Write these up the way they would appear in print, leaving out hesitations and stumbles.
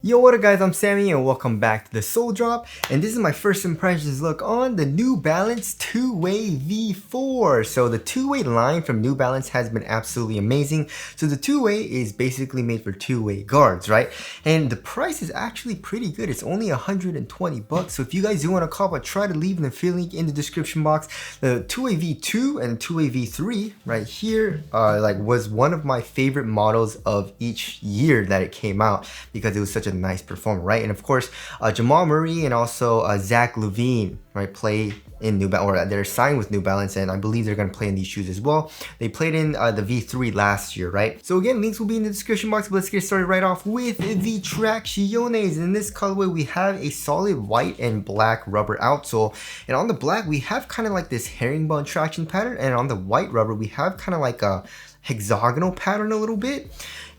Yo, what up guys, I'm Sammy and welcome back to the Soul Drop, and this is my first impressions look on the New Balance Two Wxy V4. So the two-way line from New Balance has been absolutely amazing. So the two-way is basically made for two-way guards, right? And the price is actually pretty good. It's only 120 bucks. So if you guys do want to cop, I'll try to leave an affiliate link in the description box. The two-way V2 and two-way V3 right here was one of my favorite models of each year that it came out because it was such a nice performer, right? And of course, Jamal Murray and also Zach Lavine, right, play in New Balance, or they're signed with New Balance, and I believe they're going to play in these shoes as well. They played in the V3 last year, right? So again, links will be in the description box, but let's get started right off with the Tracciones. In this colorway, we have a solid white and black rubber outsole, and on the black, we have kind of like this herringbone traction pattern, and on the white rubber, we have kind of like a hexagonal pattern a little bit.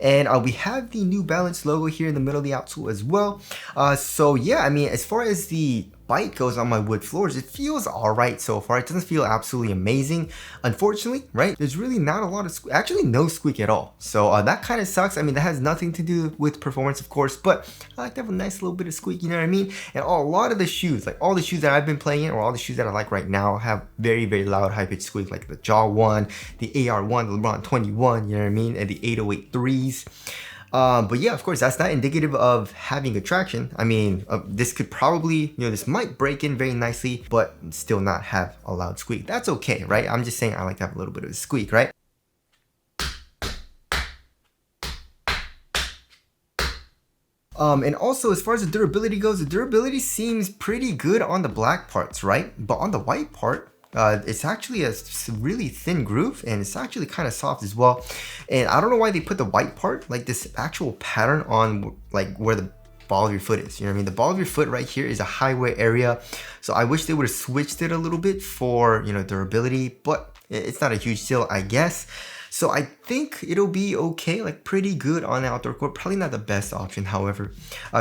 And we have the New Balance logo here in the middle of the outsole as well. So yeah, I mean, as far as the bite goes on my wood floors, it feels alright so far. It doesn't feel absolutely amazing, unfortunately, right? There's really not a lot of squeak, actually no squeak at all. So that kind of sucks. I mean, that has nothing to do with performance, of course, but I like to have a nice little bit of squeak, you know what I mean? And a lot of the shoes, like all the shoes that I've been playing in, or all the shoes that I like right now, have very, very loud high-pitched squeak, like the Jaw 1, the AR1, the LeBron 21, you know what I mean? And the 808 threes. But yeah, of course, that's not indicative of having a traction. I mean, this could probably, this might break in very nicely, but still not have a loud squeak. That's okay, right? I'm just saying I like to have a little bit of a squeak, right? And also, as far as the durability goes, the durability seems pretty good on the black parts, right? But on the white part, it's actually a really thin groove, and it's actually kind of soft as well. And I don't know why they put the white part, like this actual pattern, on like where the ball of your foot is. You know what I mean? The ball of your foot right here is a high wear area. So I wish they would have switched it a little bit for, durability, but it's not a huge deal, I guess. So I think it'll be okay, like pretty good on the outdoor court. Probably not the best option, however.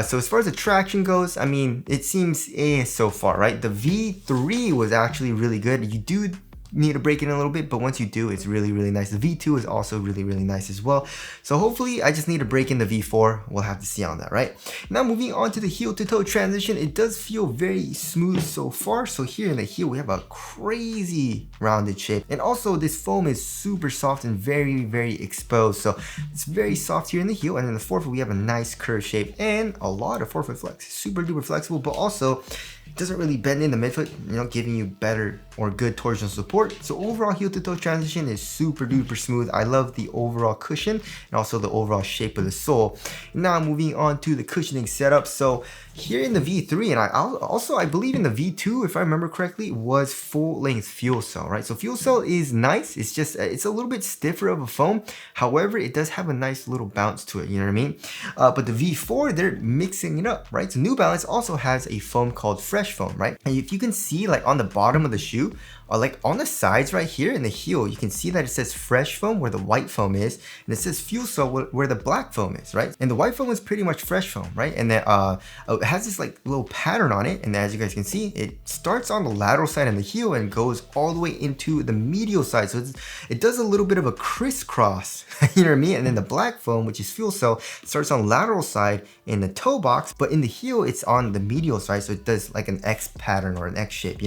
So as far as the traction goes, I mean, it seems so far, right? The V3 was actually really good. You do need to break it in a little bit, but once you do, it's really, really nice. The V2 is also really, really nice as well. So hopefully I just need to break in the V4. We'll have to see on that, right? Now moving on to the heel to toe transition, it does feel very smooth so far. So here in the heel, we have a crazy rounded shape. And also this foam is super soft and very, very exposed. So it's very soft here in the heel. And in the forefoot, we have a nice curved shape and a lot of forefoot flex. Super duper flexible, but also it doesn't really bend in the midfoot, giving you better or good torsional support. So overall heel to toe transition is super duper smooth. I love the overall cushion and also the overall shape of the sole. Now moving on to the cushioning setup. So here in the V3, and I believe in the V2, if I remember correctly, was full length fuel cell, right? So fuel cell is nice. It's just, it's a little bit stiffer of a foam. However, it does have a nice little bounce to it, you know what I mean? But the V4, they're mixing it up, right? So New Balance also has a foam called Fresh Foam, right? And if you can see, like on the bottom of the shoe, or like on the sides right here in the heel, you can see that it says Fresh Foam where the white foam is, and it says Fuel Cell where the black foam is, right? And the white foam is pretty much Fresh Foam, right? And then it has this like little pattern on it, and as you guys can see, it starts on the lateral side of the heel and goes all the way into the medial side. So it does a little bit of a crisscross, you know what I mean? And then the black foam, which is Fuel Cell, starts on the lateral side in the toe box, but in the heel, it's on the medial side, so it does like an X pattern or an X shape,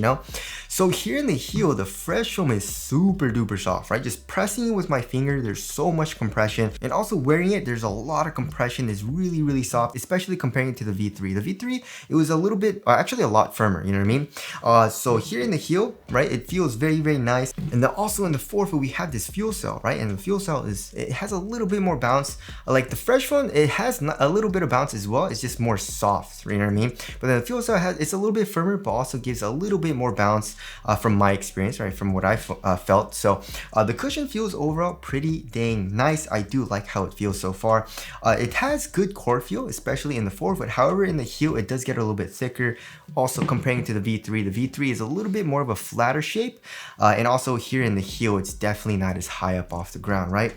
So here in the heel, the Fresh Foam is super duper soft, right? Just pressing it with my finger, there's so much compression, and also wearing it, there's a lot of compression. It's really, really soft, especially comparing it to the V3. The V3, it was a little bit, actually a lot firmer, you know what I mean? So here in the heel, right, it feels very, very nice. And then also in the forefoot, we have this Fuel Cell, right? And the Fuel Cell it has a little bit more bounce. Like the Fresh Foam, it has a little bit of bounce as well. It's just more soft, you know what I mean? But then the Fuel Cell it's a little bit firmer, but also gives a little bit more bounce from my experience, right? From what I felt. So the cushion feels overall pretty dang nice. I do like how it feels so far. It has good core feel, especially in the forefoot. However, in the heel, it does get a little bit thicker. Also comparing to the V3, the V3 is a little bit more of a flatter shape. And also here in the heel, it's definitely not as high up off the ground, right?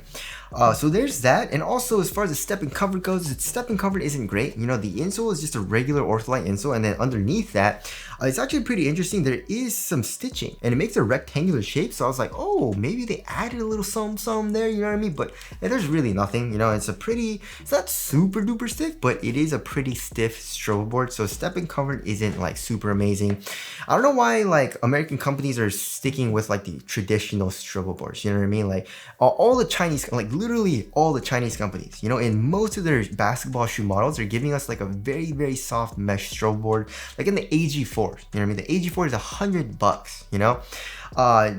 So there's that. And also as far as the step and comfort goes, the step and comfort isn't great. You know, the insole is just a regular ortholite insole, and then underneath that, it's actually pretty interesting. There is some stitching and it makes a rectangular shape. So I was like, oh, maybe they added a little some there, you know what I mean? But there's really nothing, you know, it's not super duper stiff, but it is a pretty stiff strobo board. So step and comfort isn't like super amazing. I don't know why like American companies are sticking with like the traditional strobo boards, you know what I mean? Like all the Chinese, like literally all the Chinese companies, you know, in most of their basketball shoe models, they're giving us like a very, very soft mesh strobo board, like in the AG4, you know what I mean? The AG4 is $100, you know?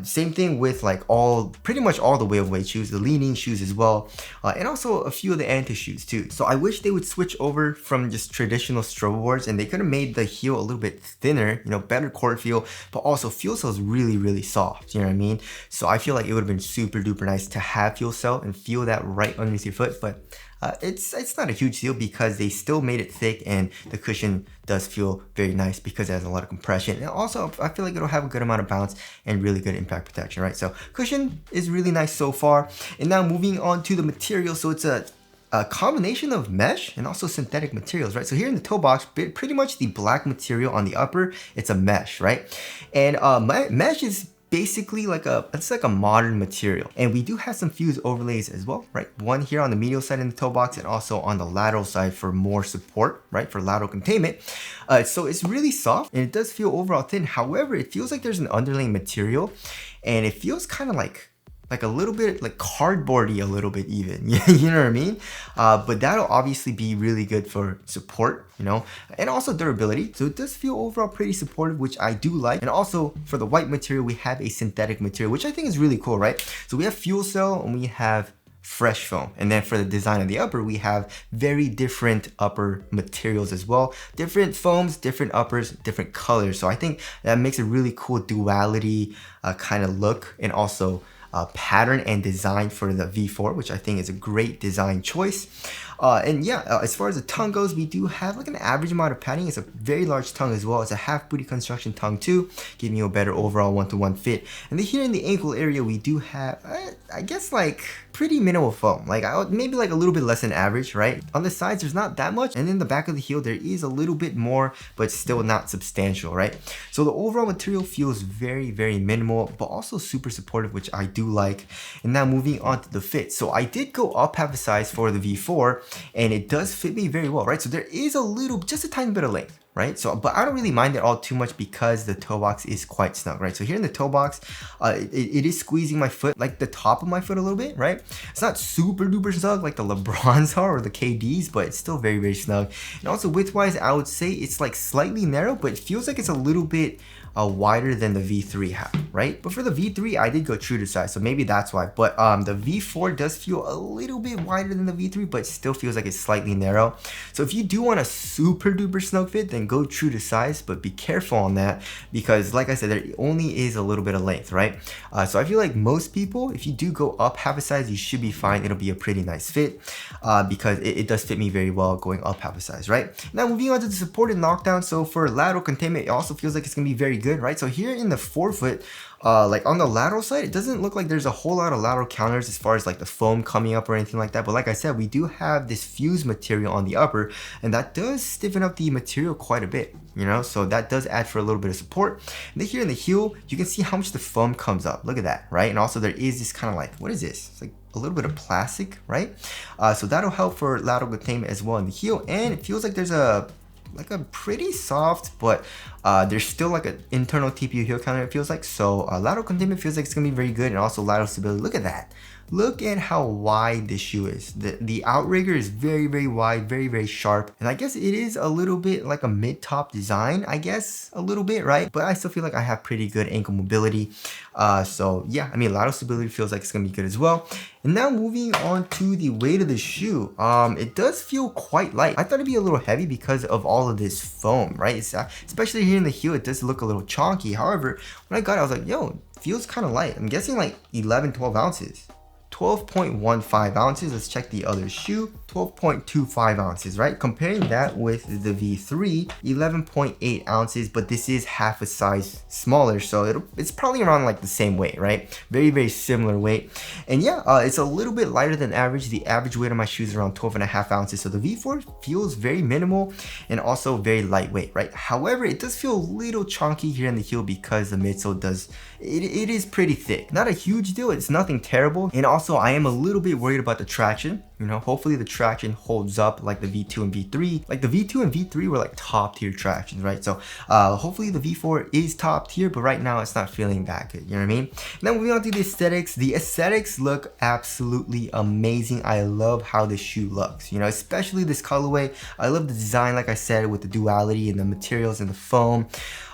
Same thing with like pretty much all the wave weight shoes, the leaning shoes as well, and also a few of the anti shoes too. So I wish they would switch over from just traditional strobo boards, and they could have made the heel a little bit thinner, you know, better court feel, but also fuel cell is really, really soft, you know what I mean? So I feel like it would have been super duper nice to have fuel cell and feel that right underneath your foot, but it's not a huge deal because they still made it thick, and the cushion does feel very nice because it has a lot of compression. And also I feel like it'll have a good amount of bounce and really good impact protection, right? So cushion is really nice so far. And now moving on to the material. So it's a combination of mesh and also synthetic materials, right? So here in the toe box, pretty much the black material on the upper, it's a mesh, right? And mesh is basically it's like a modern material, and we do have some fuse overlays as well, right? One here on the medial side in the toe box, and also on the lateral side for more support, right? For lateral containment. So it's really soft and it does feel overall thin. However, it feels like there's an underlaying material, and it feels kind of like a little bit like cardboardy, a little bit even, you know what I mean? But that'll obviously be really good for support, you know, and also durability. So it does feel overall pretty supportive, which I do like. And also for the white material, we have a synthetic material, which I think is really cool, right? So we have fuel cell and we have fresh foam, and then for the design of the upper, we have very different upper materials as well, different foams, different uppers, different colors. So I think that makes a really cool duality kind of look, and also pattern and design for the V4, which I think is a great design choice. And yeah, as far as the tongue goes, we do have like an average amount of padding. It's a very large tongue as well. It's a half booty construction tongue too, giving you a better overall one-to-one fit. And then here in the ankle area, we do have, I guess, like pretty minimal foam, like maybe like a little bit less than average, right? On the sides, there's not that much, and in the back of the heel, there is a little bit more, but still not substantial, right? So the overall material feels very, very minimal, but also super supportive, which I do like. And now moving on to the fit. So I did go up half a size for the V4, and it does fit me very well, right? So there is just a tiny bit of length, right? So, but I don't really mind it all too much because the toe box is quite snug, right? So here in the toe box, it is squeezing my foot, like the top of my foot a little bit, right? It's not super duper snug like the LeBrons are or the KDs, but it's still very, very snug. And also width-wise, I would say it's like slightly narrow, but it feels like it's a little bit wider than the V3 have, right? But for the V3, I did go true to size, so maybe that's why. But the V4 does feel a little bit wider than the V3, but still feels like it's slightly narrow. So if you do want a super duper snug fit, then go true to size, but be careful on that because, like I said, there only is a little bit of length, right? So I feel like most people, if you do go up half a size, you should be fine. It'll be a pretty nice fit because it does fit me very well going up half a size, right? Now moving on to the support and knockdown. So for lateral containment, it also feels like it's gonna be very good, right? So here in the forefoot, like on the lateral side, it doesn't look like there's a whole lot of lateral counters as far as like the foam coming up or anything like that. But like I said, we do have this fuse material on the upper, and that does stiffen up the material quite a bit, you know? So that does add for a little bit of support. And then here in the heel, you can see how much the foam comes up. Look at that, right? And also there is this kind of like, what is this? It's like a little bit of plastic, right? So that'll help for lateral containment as well in the heel. And it feels like there's a pretty soft, but there's still like an internal TPU heel counter, it feels like. So lateral containment feels like it's gonna be very good, and also lateral stability. Look at that. Look at how wide this shoe is. The outrigger is very, very wide, very, very sharp. And I guess it is a little bit like a mid-top design, I guess, a little bit, right? But I still feel like I have pretty good ankle mobility. So yeah, I mean, lateral stability feels like it's gonna be good as well. And now moving on to the weight of the shoe. It does feel quite light. I thought it'd be a little heavy because of all of this foam, right? It's, especially here in the heel, it does look a little chonky. However, when I got it, I was like, yo, it feels kind of light. I'm guessing like 11, 12 ounces. 12.15 ounces. Let's check the other shoe. 12.25 ounces, right? Comparing that with the V3, 11.8 ounces, but this is half a size smaller, so it's probably around like the same weight, right? Very, very similar weight. And yeah, it's a little bit lighter than average. The average weight of my shoes is around 12.5 ounces, so the V4 feels very minimal and also very lightweight, right? However, it does feel a little chunky here in the heel because the midsole does, it is pretty thick. Not a huge deal, it's nothing terrible. And also I am a little bit worried about the traction. You know, hopefully the traction holds up like the V2 and V3. Like the V2 and V3 were like top tier tractions, right? So hopefully the V4 is top tier, but right now it's not feeling that good, you know what I mean? Now moving on to the aesthetics. The aesthetics look absolutely amazing. I love how the shoe looks, you know, especially this colorway. I love the design, like I said, with the duality and the materials and the foam.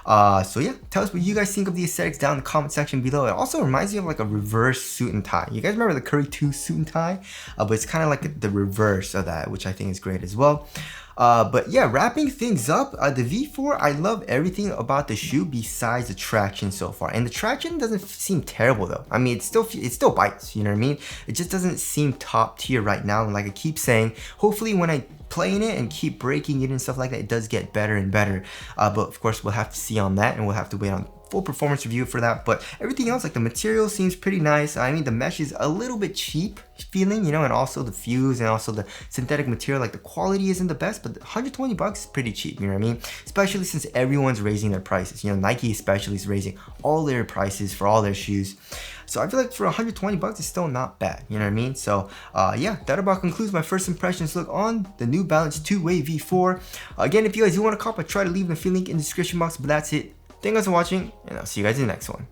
So yeah, tell us what you guys think of the aesthetics down in the comment section below. It also reminds me of like a reverse suit and tie. You guys remember the Curry 2 suit and tie? But it's kind of like the reverse of that, which I think is great as well. But yeah, wrapping things up, the V4, I love everything about the shoe besides the traction so far. And the traction doesn't seem terrible though. I mean, it still bites, you know what I mean? It just doesn't seem top tier right now. And like I keep saying, hopefully when I play in it and keep breaking it and stuff like that, it does get better and better. But of course, we'll have to see on that, and we'll have to wait on full performance review for that. But everything else, like the material seems pretty nice. I mean, the mesh is a little bit cheap feeling, you know, and also the fuse and also the synthetic material, like the quality isn't the best, but 120 bucks is pretty cheap, you know what I mean? Especially since everyone's raising their prices. You know, Nike especially is raising all their prices for all their shoes. So I feel like for 120 bucks, it's still not bad, you know what I mean? So yeah, that about concludes my first impressions look on the new Balance Two Wxy V4. Again, if you guys do want to cop, I try to leave the affiliate link in the description box, but that's it. Thank you guys for watching, and I'll see you guys in the next one.